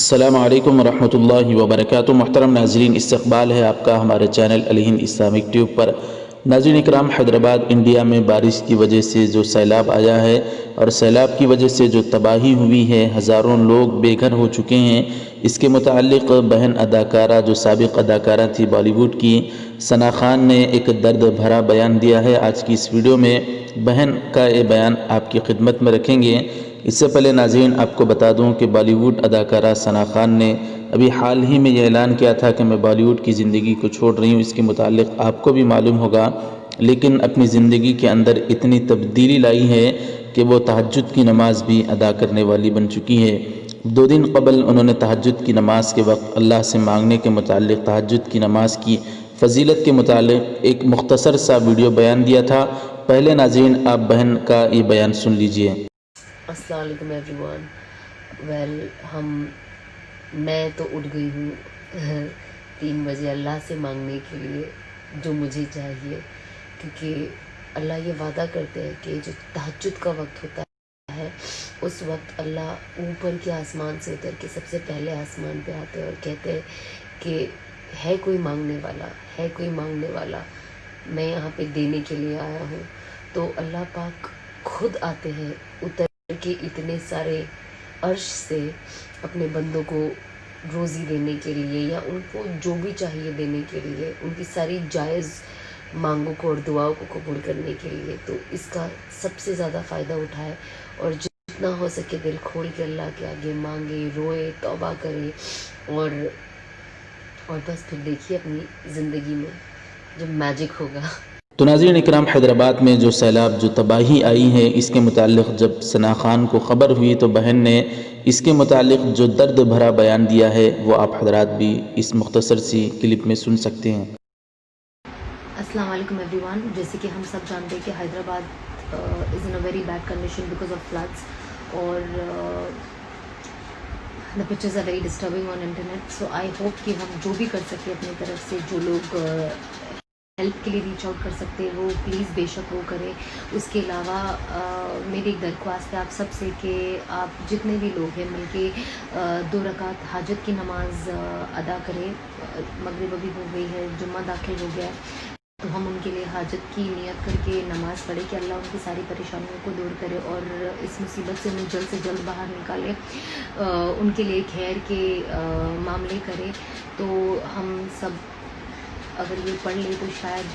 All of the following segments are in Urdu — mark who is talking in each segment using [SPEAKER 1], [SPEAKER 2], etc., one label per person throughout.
[SPEAKER 1] السلام علیکم ورحمۃ اللہ وبرکاتہ۔ محترم ناظرین، استقبال ہے آپ کا ہمارے چینل الہند اسلامک ٹیوب پر۔ ناظرین اکرام، حیدرآباد انڈیا میں بارش کی وجہ سے جو سیلاب آیا ہے اور سیلاب کی وجہ سے جو تباہی ہوئی ہے، ہزاروں لوگ بے گھر ہو چکے ہیں، اس کے متعلق بہن اداکارہ جو سابق اداکارہ تھی بالی ووڈ کی، ثنا خان نے ایک درد بھرا بیان دیا ہے۔ آج کی اس ویڈیو میں بہن کا یہ بیان آپ کی خدمت میں رکھیں گے۔ اس سے پہلے ناظرین آپ کو بتا دوں کہ بالی ووڈ اداکارہ ثنا خان نے ابھی حال ہی میں یہ اعلان کیا تھا کہ میں بالی ووڈ کی زندگی کو چھوڑ رہی ہوں۔ اس کے متعلق آپ کو بھی معلوم ہوگا، لیکن اپنی زندگی کے اندر اتنی تبدیلی لائی ہے کہ وہ تہجد کی نماز بھی ادا کرنے والی بن چکی ہے۔ 2 دن قبل انہوں نے تہجد کی نماز کے وقت اللہ سے مانگنے کے متعلق تہجد کی نماز کی فضیلت کے متعلق ایک مختصر سا ویڈیو بیان دیا تھا۔ پہلے ناظرین آپ بہن کا یہ بیان سن لیجئے۔
[SPEAKER 2] السلام علیکم ایوری ون۔ میں تو اٹھ گئی ہوں 3 بجے اللہ سے مانگنے کے لیے جو مجھے چاہیے، کیونکہ اللہ یہ وعدہ کرتے ہیں کہ جو تہجد کا وقت ہوتا ہے اس وقت اللہ اوپر کے آسمان سے اتر کے سب سے پہلے آسمان پہ آتے ہیں اور کہتے ہیں کہ ہے کوئی مانگنے والا، ہے کوئی مانگنے والا، میں یہاں پہ دینے کے لیے آیا ہوں۔ تو اللہ پاک خود آتے ہیں اتر کہ اتنے سارے عرش سے اپنے بندوں کو روزی دینے کے لیے یا ان کو جو بھی چاہیے دینے کے لیے، ان کی ساری جائز مانگوں کو اور دعاؤں کو قبول کرنے کے لیے۔ تو اس کا سب سے زیادہ فائدہ اٹھائے اور جتنا ہو سکے دل کھول کے اللہ کے آگے مانگے، روئے، توبہ کرے اور بس پھر دیکھیے اپنی زندگی میں جب میجک ہوگا۔
[SPEAKER 1] تو ناظرین اکرام، حیدرآباد میں جو سیلاب جو تباہی آئی ہے، اس کے متعلق جب ثنا خان کو خبر ہوئی تو بہن نے اس کے متعلق جو درد بھرا بیان دیا ہے وہ آپ حضرات بھی اس مختصر سی کلپ میں سن سکتے ہیں۔
[SPEAKER 2] السلام علیکم ایوری ون۔ جیسے کہ ہم سب جانتے ہیں کہ Hyderabad is in a very bad condition because of floods, اور the pictures are very disturbing on internet. So I hope کہ ہم جو بھی کر سکتے اپنی طرف سے، جو لوگ ہیلپ کے لیے ریچ آؤٹ کر سکتے ہیں وہ پلیز بے شک وہ کریں۔ اس کے علاوہ میری ایک درخواست ہے آپ سب سے کہ آپ جتنے بھی لوگ ہیں مل کے 2 رکعت حاجت کی نماز ادا کریں۔ مغرب ابھی ہو گئی ہے، جمعہ داخل ہو گیا ہے، تو ہم ان کے لیے حاجت کی نیت کر کے نماز پڑھیں کہ اللہ ان کی ساری پریشانیوں کو دور کرے اور اس مصیبت سے انہیں جلد سے جلد باہر نکالے، ان کے لیے خیر کے معاملے کرے۔ تو ہم سب اگر یہ پڑھ لیں تو شاید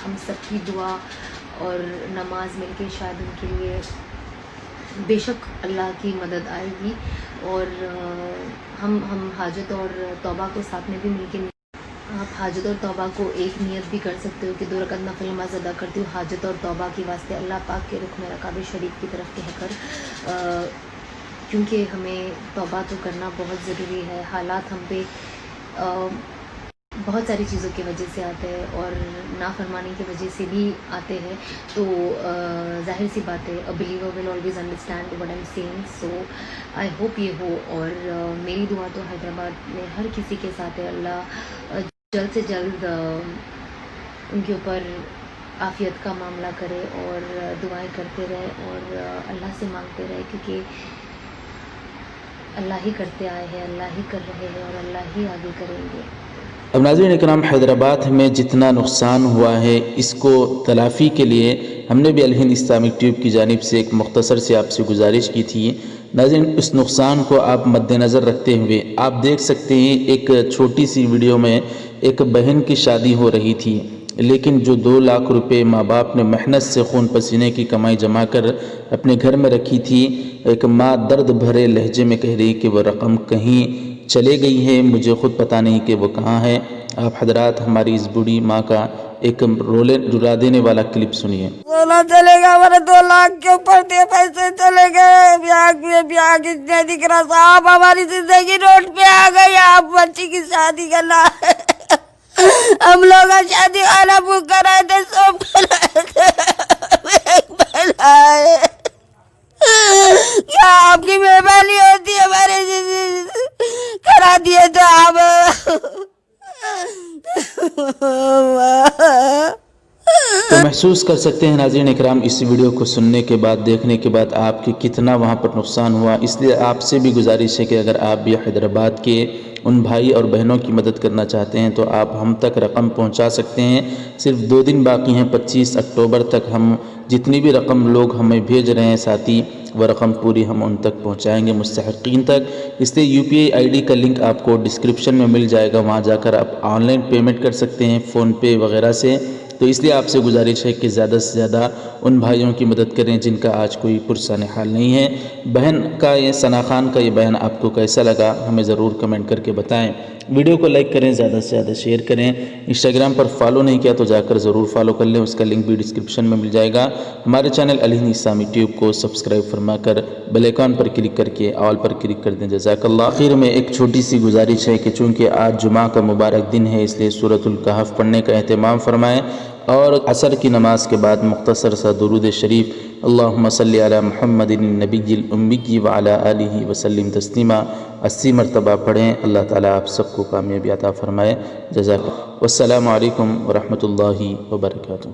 [SPEAKER 2] ہم سب کی دعا اور نماز مل کے شاید ان کے لیے بے شک اللہ کی مدد آئے گی۔ اور ہم حاجت اور توبہ کو ساتھ میں بھی مل کے، آپ حاجت اور توبہ کو ایک نیت بھی کر سکتے ہو کہ 2 رکعت نفل نماز ادا کرتی ہوں حاجت اور توبہ کے واسطے اللہ پاک کے رخ میں کعبہ شریف کی طرف کہہ کر، کیونکہ ہمیں توبہ تو کرنا بہت ضروری ہے۔ حالات ہم پہ بہت ساری چیزوں کی وجہ سے آتے ہیں اور نافرمانی کی وجہ سے بھی آتے ہیں، تو ظاہر سی بات ہے a believer will always understand what I'm saying. So I hope یہ ہو، اور میری دعا تو حیدرآباد میں ہر کسی کے ساتھ ہے، اللہ جلد سے جلد ان کے اوپر عافیت کا معاملہ کرے اور دعائیں کرتے رہے اور اللہ سے مانگتے رہے، کیونکہ اللہ ہی کرتے آئے ہیں، اللہ ہی کر رہے ہیں اور اللہ ہی آگے کریں گے۔
[SPEAKER 1] اب ناظرین اکرام، حیدرآباد میں جتنا نقصان ہوا ہے اس کو تلافی کے لیے ہم نے بھی الہند اسلامک ٹیوب کی جانب سے ایک مختصر سے آپ سے گزارش کی تھی۔ ناظرین، اس نقصان کو آپ مد نظر رکھتے ہوئے آپ دیکھ سکتے ہیں ایک چھوٹی سی ویڈیو میں ایک بہن کی شادی ہو رہی تھی، لیکن جو 2 لاکھ روپے ماں باپ نے محنت سے خون پسینے کی کمائی جمع کر اپنے گھر میں رکھی تھی، ایک ماں درد بھرے لہجے میں کہہ رہی کہ وہ رقم کہیں چلے گئی ہے، مجھے خود پتہ نہیں کہ وہ کہاں ہے۔ آپ حضرات ہماری اس بوڑھی ماں کا ایک رلا دینے والا کلپ سنیے۔
[SPEAKER 3] سونا چلے گا، ہمارے 2 لاکھ کے اوپر تھے، پیسے چلے گئے، بیاہ کتنے دکھ رہا صاحب، ہماری زندگی روڈ پہ آ گئی۔ آپ بچی کی شادی کرنا ہم لوگ شادی خانہ بک کرائے تھے، سب کیا آپ کی مہربانی ہوتی ہے، ہمارے کرا دیے تو آپ۔
[SPEAKER 1] تو تو محسوس کر سکتے ہیں ناظرین اکرام اس ویڈیو کو سننے کے بعد، دیکھنے کے بعد آپ کے کتنا وہاں پر نقصان ہوا۔ اس لیے آپ سے بھی گزارش ہے کہ اگر آپ بھی حیدرآباد کے ان بھائی اور بہنوں کی مدد کرنا چاہتے ہیں تو آپ ہم تک رقم پہنچا سکتے ہیں۔ صرف 2 دن باقی ہیں، 25 اکتوبر تک ہم جتنی بھی رقم لوگ ہمیں بھیج رہے ہیں ساتھی، وہ رقم پوری ہم ان تک پہنچائیں گے مستحقین تک۔ اس لیے UPI ID کا لنک آپ کو ڈسکرپشن میں مل جائے گا، وہاں جا کر آپ آن لائن پیمنٹ کر سکتے ہیں فون پے وغیرہ سے۔ تو اس لیے آپ سے گزارش ہے کہ زیادہ سے زیادہ ان بھائیوں کی مدد کریں جن کا آج کوئی پرسان حال نہیں ہے۔ بہن کا یہ ثنا خان کا یہ بیان آپ کو کیسا لگا ہمیں ضرور کمنٹ کر کے بتائیں۔ ویڈیو کو لائک کریں، زیادہ سے زیادہ شیئر کریں۔ انسٹاگرام پر فالو نہیں کیا تو جا کر ضرور فالو کر لیں، اس کا لنک بھی ڈسکرپشن میں مل جائے گا۔ ہمارے چینل الہند اسلامی ٹیوب کو سبسکرائب فرما کر بیل آئیکن پر کلک کر کے آل پر کلک کر دیں۔ جزاک اللہ۔ آخر میں ایک چھوٹی سی گزارش ہے کہ چونکہ آج جمعہ کا مبارک دن ہے، اس لیے سورۃ الکہف پڑھنے کا اہتمام فرمائیں، اور عصر کی نماز کے بعد مختصر سا درود شریف اللہم صلی علی محمد النبی الامی وعلی آلہ وسلم تسلیما 80 مرتبہ پڑھیں۔ اللہ تعالیٰ آپ سب کو کامیابی عطا فرمائے۔ جزاک اللہ۔ والسلام علیکم ورحمۃ اللہ وبرکاتہ۔